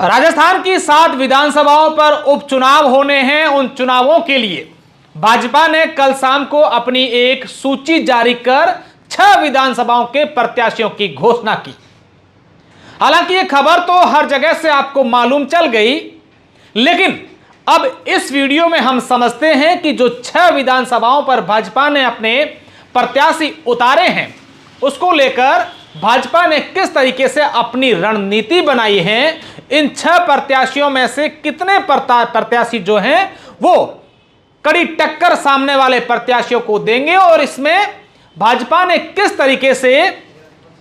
राजस्थान की 7 विधानसभाओं पर उपचुनाव होने हैं। उन चुनावों के लिए भाजपा ने कल शाम को अपनी एक सूची जारी कर 6 विधानसभाओं के प्रत्याशियों की घोषणा की। हालांकि यह खबर तो हर जगह से आपको मालूम चल गई, लेकिन अब इस वीडियो में हम समझते हैं कि जो 6 विधानसभाओं पर भाजपा ने अपने प्रत्याशी उतारे हैं, उसको लेकर भाजपा ने किस तरीके से अपनी रणनीति बनाई है। इन 6 प्रत्याशियों में से कितने प्रत्याशी जो हैं वो कड़ी टक्कर सामने वाले प्रत्याशियों को देंगे और इसमें भाजपा ने किस तरीके से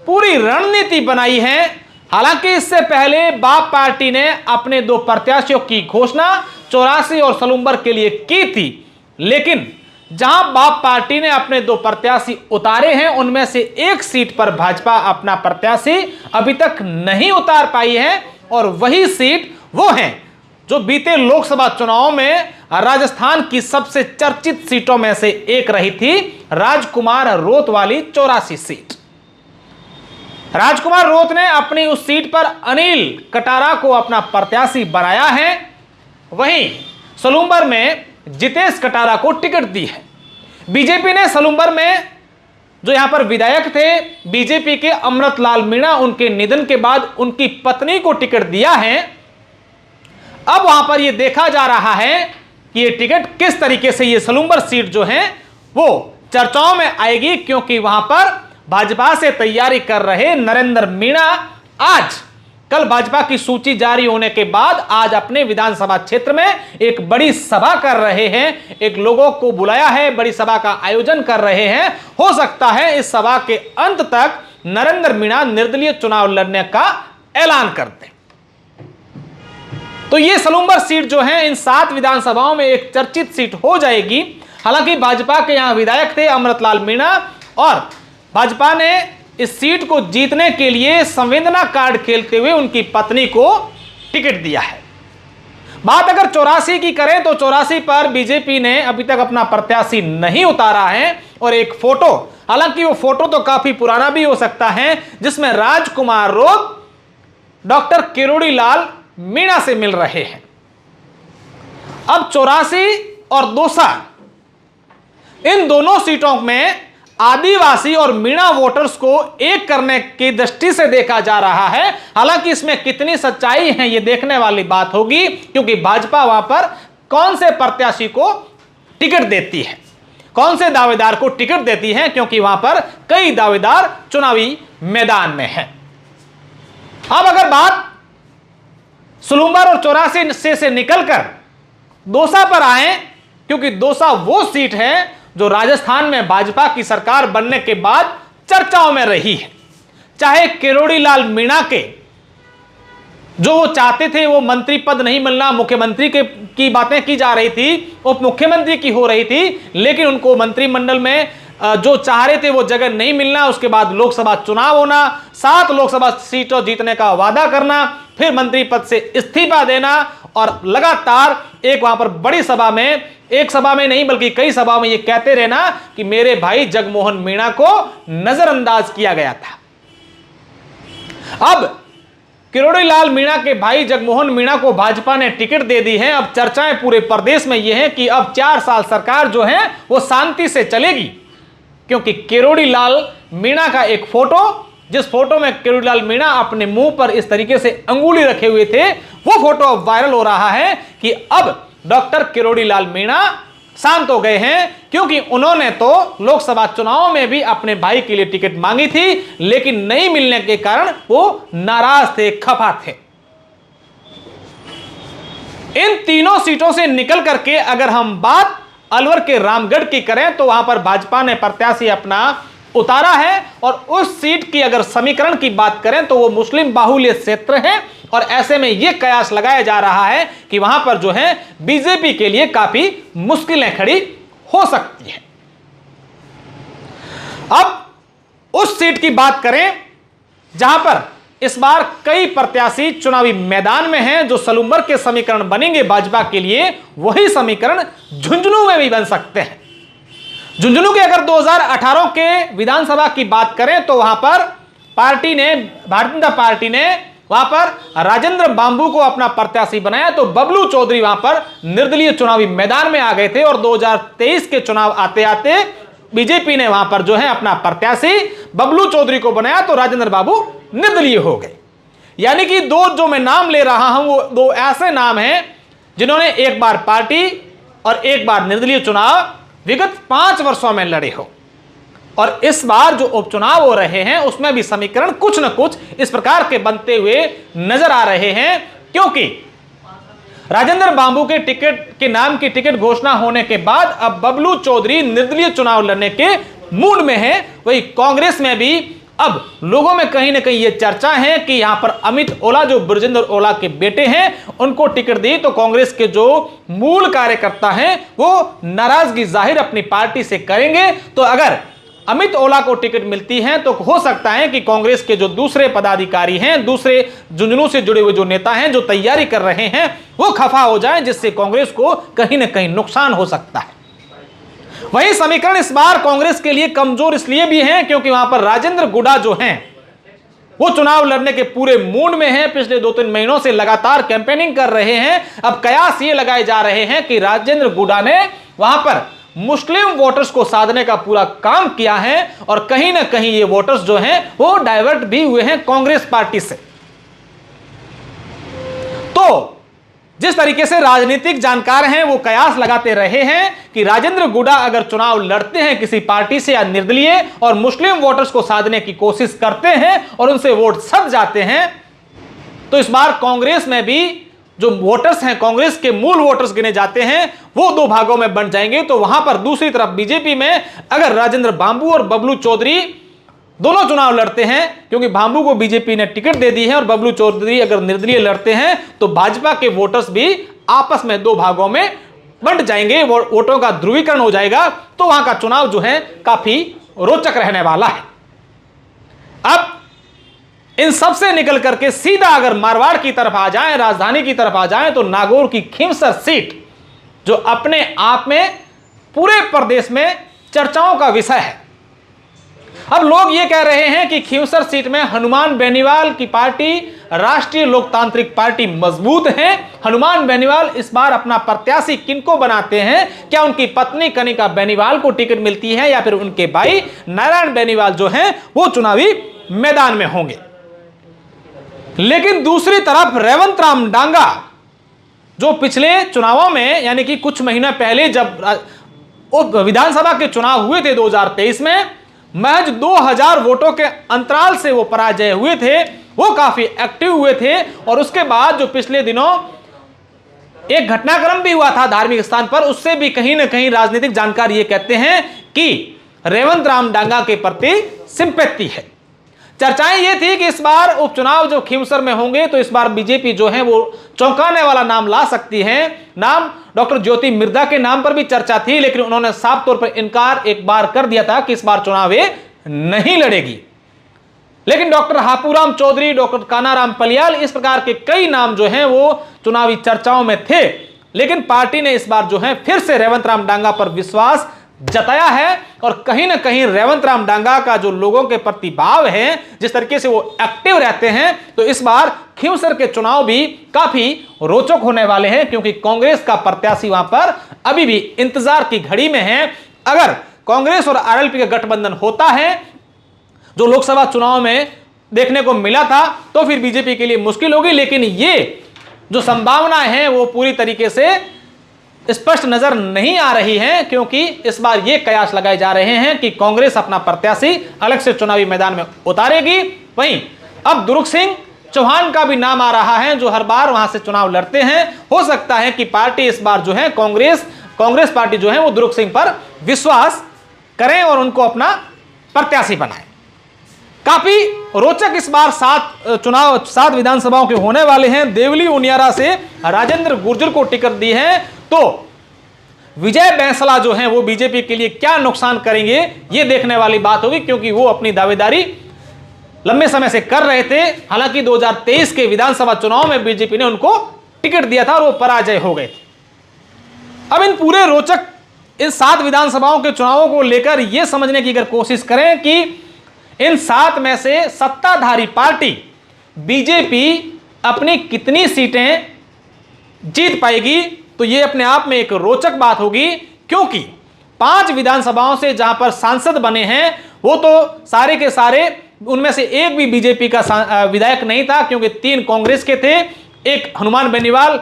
पूरी रणनीति बनाई है। हालांकि इससे पहले बाप पार्टी ने अपने 2 प्रत्याशियों की घोषणा 84 और सलूम्बर के लिए की थी, लेकिन जहां बाप पार्टी ने अपने 2 प्रत्याशी उतारे हैं, उनमें से एक सीट पर भाजपा अपना प्रत्याशी अभी तक नहीं उतार पाई है और वही सीट वो है जो बीते लोकसभा चुनाव में राजस्थान की सबसे चर्चित सीटों में से एक रही थी, राजकुमार रोत वाली 84 सीट। राजकुमार रोत ने अपनी उस सीट पर अनिल कटारा को अपना प्रत्याशी बनाया है। वहीं सलूम्बर में जितेश कटारा को टिकट दी है। बीजेपी ने सलूम्बर में जो यहां पर विधायक थे बीजेपी के अमृतलाल मीणा, उनके निधन के बाद उनकी पत्नी को टिकट दिया है। अब वहां पर यह देखा जा रहा है कि यह टिकट किस तरीके से यह सलूम्बर सीट जो है वो चर्चाओं में आएगी, क्योंकि वहां पर भाजपा से तैयारी कर रहे नरेंद्र मीणा कल भाजपा की सूची जारी होने के बाद आज अपने विधानसभा क्षेत्र में एक बड़ी सभा कर रहे हैं। एक लोगों को बुलाया है, बड़ी सभा का आयोजन कर रहे हैं। हो सकता है इस सभा के अंत तक नरेंद्र मीणा निर्दलीय चुनाव लड़ने का ऐलान कर दें। तो ये सलूम्बर सीट जो है इन 7 विधानसभाओं में एक चर्चित सीट हो जाएगी। हालांकि भाजपा के यहां विधायक थे अमृतलाल मीणा और भाजपा ने इस सीट को जीतने के लिए संवेदना कार्ड खेलते हुए उनकी पत्नी को टिकट दिया है। बात अगर 84 की करें तो 84 पर बीजेपी ने अभी तक अपना प्रत्याशी नहीं उतारा है और एक फोटो, हालांकि वो फोटो तो काफी पुराना भी हो सकता है, जिसमें राजकुमार रोत डॉक्टर किरोड़ी लाल मीणा से मिल रहे हैं। अब 84 और दौसा, इन दोनों सीटों में आदिवासी और मीणा वोटर्स को एक करने की दृष्टि से देखा जा रहा है। हालांकि इसमें कितनी सच्चाई है ये देखने वाली बात होगी, क्योंकि भाजपा वहां पर कौन से प्रत्याशी को टिकट देती है, कौन से दावेदार को टिकट देती है, क्योंकि वहां पर कई दावेदार चुनावी मैदान में हैं। अब अगर बात सलूम्बर और 84 से निकलकर दौसा पर आए, क्योंकि दौसा वो सीट है जो राजस्थान में भाजपा की सरकार बनने के बाद चर्चाओं में रही है। चाहे किरोड़ी लाल मीणा के जो वो चाहते थे वो मंत्री पद नहीं मिलना, मुख्यमंत्री की बातें की जा रही थी, उप मुख्यमंत्री की हो रही थी, लेकिन उनको मंत्रिमंडल में जो चाह रहे थे वो जगह नहीं मिलना। उसके बाद लोकसभा चुनाव होना, 7 लोकसभा सीटों जीतने का वादा करना, फिर मंत्री पद से इस्तीफा देना और लगातार एक वहां पर बड़ी सभा में, एक सभा में नहीं बल्कि कई सभा में ये कहते रहना कि मेरे भाई जगमोहन मीणा को नजरअंदाज किया गया था। अब किरोड़ी लाल मीणा के भाई जगमोहन मीणा को भाजपा ने टिकट दे दी है। अब चर्चाएं पूरे प्रदेश में यह है कि अब 4 साल सरकार जो है वो शांति से चलेगी, क्योंकि किरोड़ी लाल मीणा का एक फोटो, जिस फोटो में किरोड़ी लाल मीणा अपने मुंह पर इस तरीके से अंगुली रखे हुए थे, वो फोटो अब वायरल हो रहा है कि अब डॉक्टर किरोड़ी लाल मीणा शांत हो गए हैं, क्योंकि उन्होंने तो लोकसभा चुनाव में भी अपने भाई के लिए टिकट मांगी थी, लेकिन नहीं मिलने के कारण वो नाराज थे, खफा थे। इन तीनों सीटों से निकल करके अगर हम बात अलवर के रामगढ़ की करें तो वहां पर भाजपा ने प्रत्याशी अपना उतारा है और उस सीट की अगर समीकरण की बात करें तो वो मुस्लिम बाहुल्य क्षेत्र है और ऐसे में यह कयास लगाया जा रहा है कि वहां पर जो है बीजेपी के लिए काफी मुश्किलें खड़ी हो सकती हैं। अब उस सीट की बात करें जहां पर इस बार कई प्रत्याशी चुनावी मैदान में हैं, जो सलूम्बर के समीकरण बनेंगे भाजपा के लिए, वही समीकरण झुंझुनू में भी बन सकते हैं। झुंझुनू के अगर 2018 के विधानसभा की बात करें तो वहां पर भारतीय जनता पार्टी ने वहां पर राजेंद्र बांबू को अपना प्रत्याशी बनाया, तो बबलू चौधरी वहां पर निर्दलीय चुनावी मैदान में आ गए थे। और 2023 के चुनाव आते आते बीजेपी ने वहां पर जो है अपना प्रत्याशी बबलू चौधरी को बनाया, तो राजेंद्र बाबू निर्दलीय हो गए। यानी कि दो जो मैं नाम ले रहा हूं वो दो ऐसे नाम हैं जिन्होंने एक बार पार्टी और एक बार निर्दलीय चुनाव विगत 5 वर्षों में लड़े हो। और इस बार जो उपचुनाव हो रहे हैं उसमें भी समीकरण कुछ न कुछ इस प्रकार के बनते हुए नजर आ रहे हैं, क्योंकि राजेंद्र बांबू के टिकट के नाम की टिकट घोषणा होने के बाद अब बबलू चौधरी निर्दलीय चुनाव लड़ने के मूड में है। वही कांग्रेस में भी अब लोगों में कहीं ना कहीं यह चर्चा है कि यहां पर अमित ओला जो बृजेंद्र ओला के बेटे हैं उनको टिकट दी तो कांग्रेस के जो मूल कार्यकर्ता हैं वो नाराजगी जाहिर अपनी पार्टी से करेंगे। तो अगर अमित ओला को टिकट मिलती है तो हो सकता है कि कांग्रेस के जो दूसरे पदाधिकारी हैं, दूसरे झुंझुनू से जुड़े हुए जो नेता हैं जो तैयारी कर रहे हैं वो खफा हो जाएं, जिससे कांग्रेस को कहीं ना कहीं नुकसान हो सकता है। वही समीकरण इस बार कांग्रेस के लिए कमजोर इसलिए भी है क्योंकि वहां पर राजेंद्र गुडा जो हैं वो चुनाव लड़ने के पूरे मूड में हैं, पिछले 2-3 महीनों से लगातार कैंपेनिंग कर रहे हैं। अब कयास ये लगाए जा रहे हैं कि राजेंद्र गुडा ने वहां पर मुस्लिम वोटर्स को साधने का पूरा काम किया है और कहीं ना कहीं ये वोटर्स जो हैं वो डाइवर्ट भी हुए हैं कांग्रेस पार्टी से। तो जिस तरीके से राजनीतिक जानकार हैं वो कयास लगाते रहे हैं कि राजेंद्र गुडा अगर चुनाव लड़ते हैं किसी पार्टी से या निर्दलीय और मुस्लिम वोटर्स को साधने की कोशिश करते हैं और उनसे वोट सध जाते हैं तो इस बार कांग्रेस में भी जो वोटर्स हैं, कांग्रेस के मूल वोटर्स गिने जाते हैं, वो 2 भागों में बंट जाएंगे। तो वहां पर दूसरी तरफ बीजेपी में अगर राजेंद्र बांबू और बबलू चौधरी दोनों चुनाव लड़ते हैं, क्योंकि बांबू को बीजेपी ने टिकट दे दी है और बबलू चौधरी अगर निर्दलीय लड़ते हैं तो भाजपा के वोटर्स भी आपस में 2 भागों में बंट जाएंगे, वोटों का ध्रुवीकरण हो जाएगा। तो वहां का चुनाव जो है काफी रोचक रहने वाला है। अब इन सब से निकल करके सीधा अगर मारवाड़ की तरफ आ जाएं, राजधानी की तरफ आ जाएं, तो नागौर की खींवसर सीट जो अपने आप में पूरे प्रदेश में चर्चाओं का विषय है। अब लोग ये कह रहे हैं कि खींवसर सीट में हनुमान बेनीवाल की पार्टी राष्ट्रीय लोकतांत्रिक पार्टी मजबूत है। हनुमान बेनीवाल इस बार अपना प्रत्याशी किनको बनाते हैं? क्या उनकी पत्नी कनिका बेनीवाल को टिकट मिलती है या फिर उनके भाई नारायण बेनीवाल जो हैं वो चुनावी मैदान में होंगे? लेकिन दूसरी तरफ रेवंत राम डांगा जो पिछले चुनावों में यानी कि कुछ महीना पहले जब विधानसभा के चुनाव हुए थे 2023 में महज 2000 वोटों के अंतराल से वो पराजय हुए थे, वो काफी एक्टिव हुए थे। और उसके बाद जो पिछले दिनों एक घटनाक्रम भी हुआ था धार्मिक स्थान पर, उससे भी कहीं ना कहीं राजनीतिक जानकार ये कहते हैं कि रेवंत राम डांगा के प्रति सिंपैथी है। चर्चाएं ये थी कि इस बार उपचुनाव जो खींवसर में होंगे तो इस बार बीजेपी जो है वो चौंकाने वाला नाम ला सकती है। नाम डॉक्टर ज्योति मिर्धा के नाम पर भी चर्चा थी, लेकिन उन्होंने साफ तौर पर इनकार एक बार कर दिया था कि इस बार चुनाव नहीं लड़ेगी। लेकिन डॉक्टर हापूराम चौधरी, डॉक्टर कानाराम पलियाल, इस प्रकार के कई नाम जो हैं वो चुनावी चर्चाओं में थे। लेकिन पार्टी ने इस बार जो है फिर से रेवंत राम डांगा पर विश्वास जताया है और कहीं ना कहीं रेवंत राम डांगा का जो लोगों के प्रति भाव है, जिस तरीके से वो एक्टिव रहते हैं, तो इस बार खींवसर के चुनाव भी काफी रोचक होने वाले हैं, क्योंकि कांग्रेस का प्रत्याशी वहां पर अभी भी इंतजार की घड़ी में है। अगर कांग्रेस और आरएलपी का गठबंधन होता है जो लोकसभा चुनाव में देखने को मिला था तो फिर बीजेपी के लिए मुश्किल होगी। लेकिन ये जो संभावनाएं हैं वो पूरी तरीके से स्पष्ट नजर नहीं आ रही है, क्योंकि इस बार ये कयास लगाए जा रहे हैं कि कांग्रेस अपना प्रत्याशी अलग से चुनावी मैदान में उतारेगी। वहीं अब दुर्ग सिंह चौहान का भी नाम आ रहा है जो हर बार वहां से चुनाव लड़ते हैं। हो सकता है कि पार्टी इस बार जो है कांग्रेस पार्टी जो है वो दुर्ग सिंह पर विश्वास करें और उनको अपना प्रत्याशी बनाए। काफी रोचक इस बार 7 विधानसभाओं के होने वाले हैं। देवली उनियारा से राजेंद्र गुर्जर को टिकट दी है तो विजय बैंसला जो हैं वो बीजेपी के लिए क्या नुकसान करेंगे ये देखने वाली बात होगी, क्योंकि वो अपनी दावेदारी लंबे समय से कर रहे थे। हालांकि 2023 के विधानसभा चुनाव में बीजेपी ने उनको टिकट दिया था और वो पराजय हो गए थे। अब इन पूरे रोचक इन 7 विधानसभाओं के चुनावों को लेकर यह समझने की अगर कोशिश करें कि इन 7 में से सत्ताधारी पार्टी बीजेपी अपनी कितनी सीटें जीत पाएगी, तो यह अपने आप में एक रोचक बात होगी, क्योंकि 5 विधानसभाओं से जहां पर सांसद बने हैं वो तो सारे के सारे, उनमें से एक भी बीजेपी का विधायक नहीं था, क्योंकि 3 कांग्रेस के थे, एक हनुमान बेनीवाल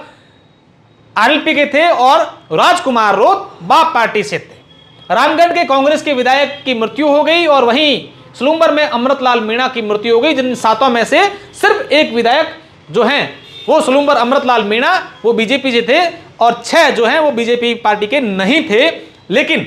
आरएलपी के थे और राजकुमार रोत बाप पार्टी से थे। रामगढ़ के कांग्रेस के विधायक की मृत्यु हो गई और वहीं सलूम्बर में अमृतलाल मीणा की मृत्यु हो गई, जिन 7 में से सिर्फ एक विधायक जो हैं वो सलूम्बर अमृतलाल मीणा वो बीजेपी से थे और 6 जो हैं वो बीजेपी पार्टी के नहीं थे। लेकिन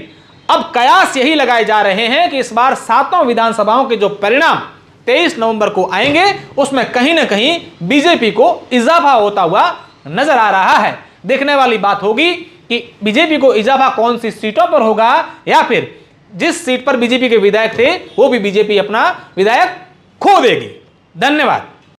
अब कयास यही लगाए जा रहे हैं कि इस बार 7 विधानसभाओं के जो परिणाम 23 नवंबर को आएंगे उसमें कहीं ना कहीं बीजेपी को इजाफा होता हुआ नजर आ रहा है। देखने वाली बात होगी कि बीजेपी को इजाफा कौन सी सीटों पर होगा, या फिर जिस सीट पर बीजेपी के विधायक थे वो भी बीजेपी अपना विधायक खो देगी। धन्यवाद।